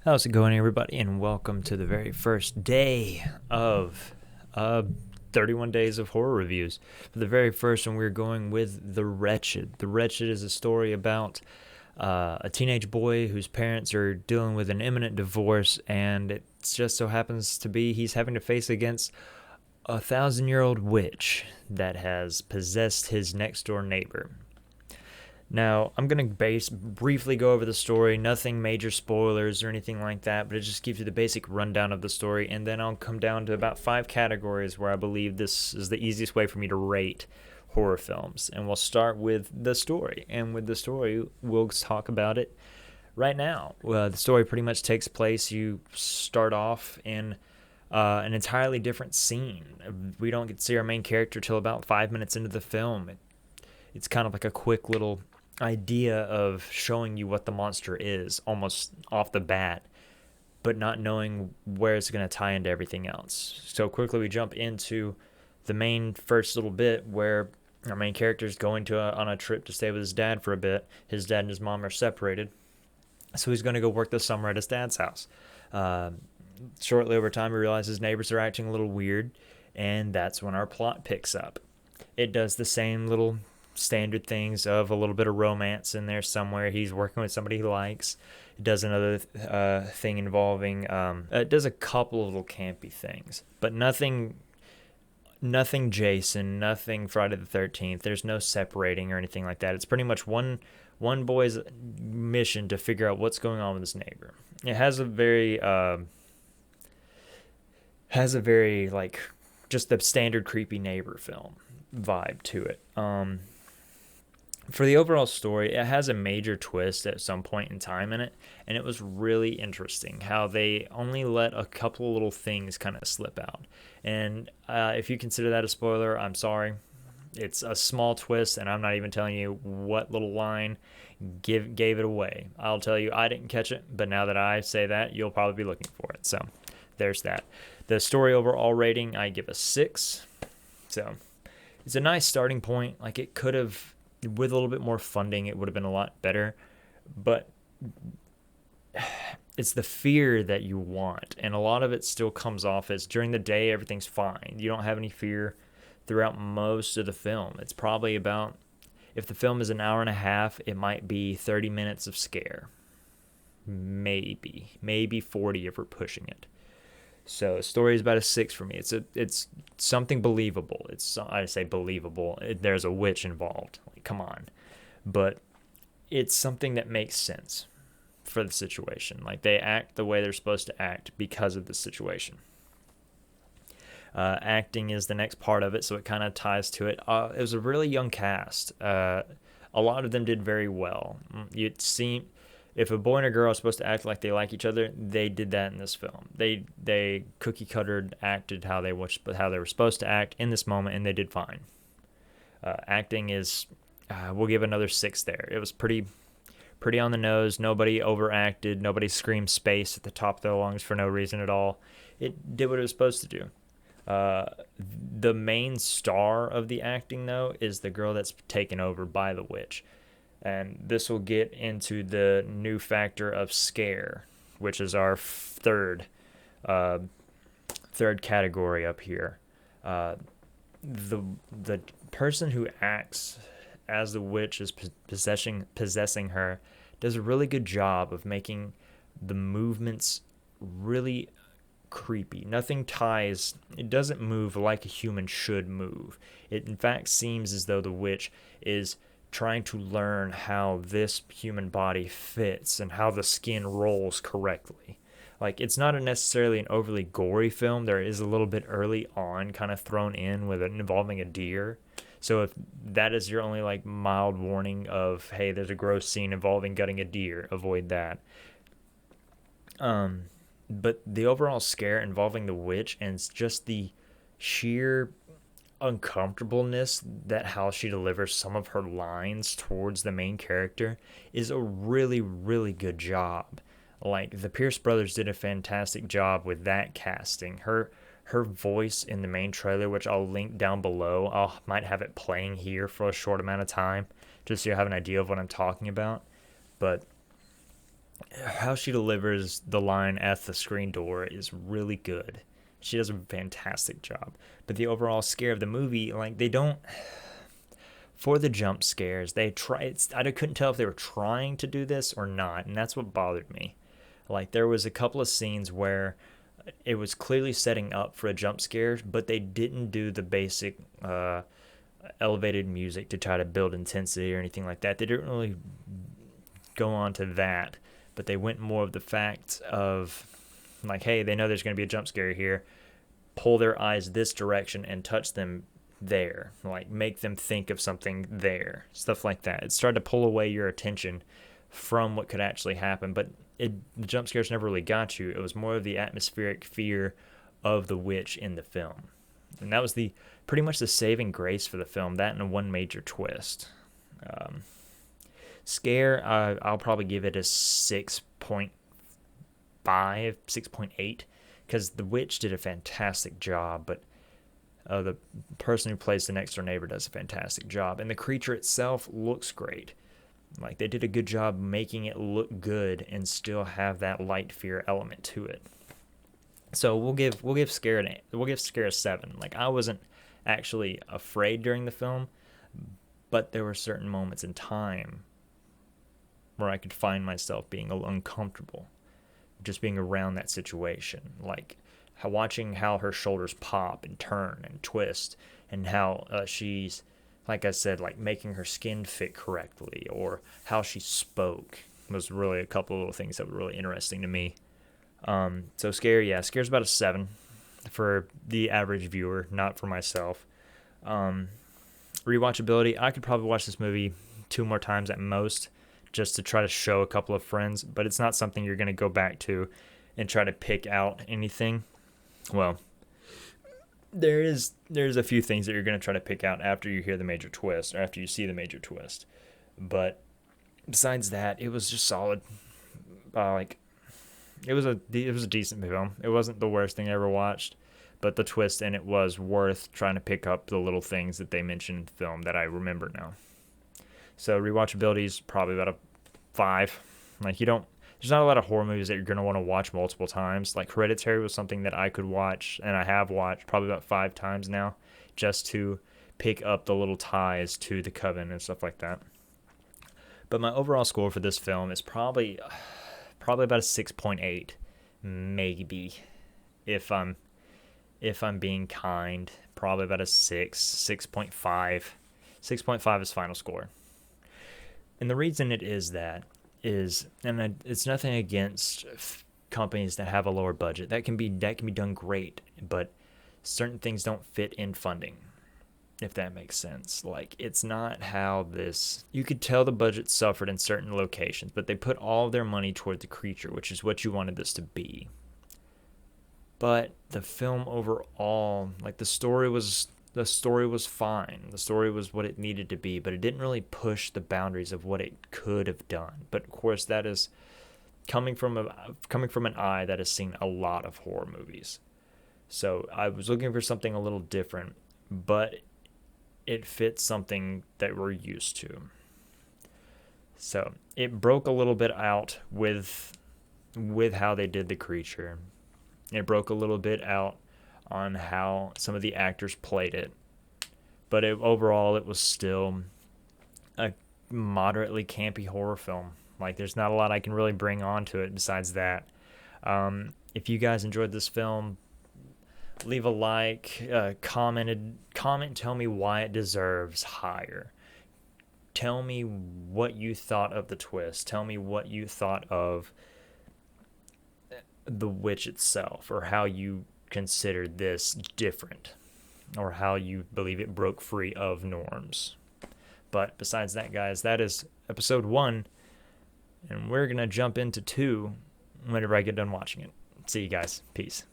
How's it going, everybody? And welcome to the very first day of 31 Days of Horror Reviews. For the very first one, we're going with The Wretched. The Wretched is a story about a teenage boy whose parents are dealing with an imminent divorce, and it just so happens to be he's having to face against a 1,000-year-old witch that has possessed his next-door neighbor. Now, I'm going to briefly go over the story, nothing major spoilers or anything like that, but it just gives you the basic rundown of the story, and then I'll come down to about 5 categories where I believe this is the easiest way for me to rate horror films. And we'll start with the story, and with the story, we'll talk about it right now. The story pretty much takes place, you start off in an entirely different scene. We don't get to see our main character till about 5 minutes into the film. It's kind of like a quick little idea of showing you what the monster is almost off the bat, but not knowing where it's going to tie into everything else. So quickly we jump into the main first little bit where our main character is going on a trip to stay with his dad for a bit. His dad and his mom are separated, so he's going to go work the summer at his dad's house. Shortly over time, we realize his neighbors are acting a little weird, and that's when our plot picks up. It does the same little standard things of a little bit of romance in there somewhere. He's working with somebody he likes. It does another thing involving it does a couple of little campy things, but nothing Jason, nothing Friday the 13th. There's no separating or anything like that. It's pretty much one boy's mission to figure out what's going on with his neighbor. It has a very like just the standard creepy neighbor film vibe to it. For the overall story, it has a major twist at some point in time in it, and it was really interesting how they only let a couple of little things kind of slip out. And if you consider that a spoiler, I'm sorry. It's a small twist, and I'm not even telling you what little line gave it away. I'll tell you, I didn't catch it, but now that I say that, you'll probably be looking for it. So there's that. The story overall rating, I give a 6. So it's a nice starting point. Like, it could have, with a little bit more funding, it would have been a lot better, but it's the fear that you want, and a lot of it still comes off as during the day everything's fine. You don't have any fear throughout most of the film. It's probably about, if the film is an hour and a half, it might be 30 minutes of scare, maybe 40 if we're pushing it. So the story is about a 6 for me. It's something believable. I say believable. There's a witch involved. Like, come on. But it's something that makes sense for the situation. Like, they act the way they're supposed to act because of the situation. Acting is the next part of it, so it kind of ties to it. It was a really young cast. A lot of them did very well. You'd see, if a boy and a girl are supposed to act like they like each other, they did that in this film. They cookie cuttered acted how they were supposed to act in this moment, and they did fine. Acting is, we'll give another 6 there. It was pretty on the nose. Nobody overacted. Nobody screamed space at the top of their lungs for no reason at all. It did what it was supposed to do. The main star of the acting, though, is the girl that's taken over by the witch. And this will get into the new factor of scare, which is our third category up here. The person who acts as the witch is possessing her does a really good job of making the movements really creepy. Nothing ties. It doesn't move like a human should move. It in fact seems as though the witch is trying to learn how this human body fits and how the skin rolls correctly. Like, it's not necessarily an overly gory film. There is a little bit early on kind of thrown in with it involving a deer. So if that is your only like mild warning of, hey, there's a gross scene involving gutting a deer, avoid that. But the overall scare involving the witch and just the sheer uncomfortableness that how she delivers some of her lines towards the main character is a really, really good job. Like, the Pierce brothers did a fantastic job with that casting. Her voice in the main trailer, which I'll link down below, I might have it playing here for a short amount of time just so you have an idea of what I'm talking about. But how she delivers the line at the screen door is really good. She does a fantastic job. But the overall scare of the movie, like, they don't, for the jump scares, they try. I couldn't tell if they were trying to do this or not, and that's what bothered me. Like, there was a couple of scenes where it was clearly setting up for a jump scare, but they didn't do the basic elevated music to try to build intensity or anything like that. They didn't really go on to that, but they went more of the fact of, like, hey, they know there's going to be a jump scare here, pull their eyes this direction and touch them there, like make them think of something there, stuff like that. It started to pull away your attention from what could actually happen, but the jump scares never really got you. It was more of the atmospheric fear of the witch in the film, and that was the pretty much the saving grace for the film. That and one major twist. Scare, I'll probably give it a 6.5, 6.8, because the witch did a fantastic job, but the person who plays the next door neighbor does a fantastic job, and the creature itself looks great. Like, they did a good job making it look good and still have that light fear element to it. So we'll give Scare a 7. Like, I wasn't actually afraid during the film, but there were certain moments in time where I could find myself being a little uncomfortable just being around that situation. Like, watching how her shoulders pop and turn and twist, and how she's, like I said, like making her skin fit correctly, or how she spoke was really a couple of little things that were really interesting to me. So Scare's about a 7 for the average viewer, not for myself. Re-Watchability, I could probably watch this movie 2 more times at most, just to try to show a couple of friends, but it's not something you're going to go back to and try to pick out anything. Well, there's a few things that you're going to try to pick out after you hear the major twist, or after you see the major twist. But besides that, it was just solid. It was a decent film. It wasn't the worst thing I ever watched, but the twist in it was worth trying to pick up the little things that they mentioned in the film that I remember now. So rewatchability is probably about a 5. Like, there's not a lot of horror movies that you're going to want to watch multiple times. Like, Hereditary was something that I could watch, and I have watched probably about 5 times now, just to pick up the little ties to the Coven and stuff like that. But my overall score for this film is probably about a 6.8, maybe, if I'm being kind. Probably about a 6.5. 6.5 is final score. And the reason it is that is, and it's nothing against companies that have a lower budget. That can be done great, but certain things don't fit in funding, if that makes sense. Like, it's not how this... You could tell the budget suffered in certain locations, but they put all of their money toward the creature, which is what you wanted this to be. But the film overall, like, the story was fine. The story was what it needed to be, but it didn't really push the boundaries of what it could have done. But of course, that is coming from an eye that has seen a lot of horror movies. So I was looking for something a little different, but it fits something that we're used to. So it broke a little bit out with how they did the creature. It broke a little bit out on how some of the actors played it. But overall, it was still a moderately campy horror film. Like, there's not a lot I can really bring onto it besides that. If you guys enjoyed this film, leave a like, comment and tell me why it deserves higher. Tell me what you thought of the twist. Tell me what you thought of the witch itself, or how you considered this different, or how you believe it broke free of norms. But besides that, guys, that is episode 1, and we're going to jump into 2 whenever I get done watching it. See you guys. Peace.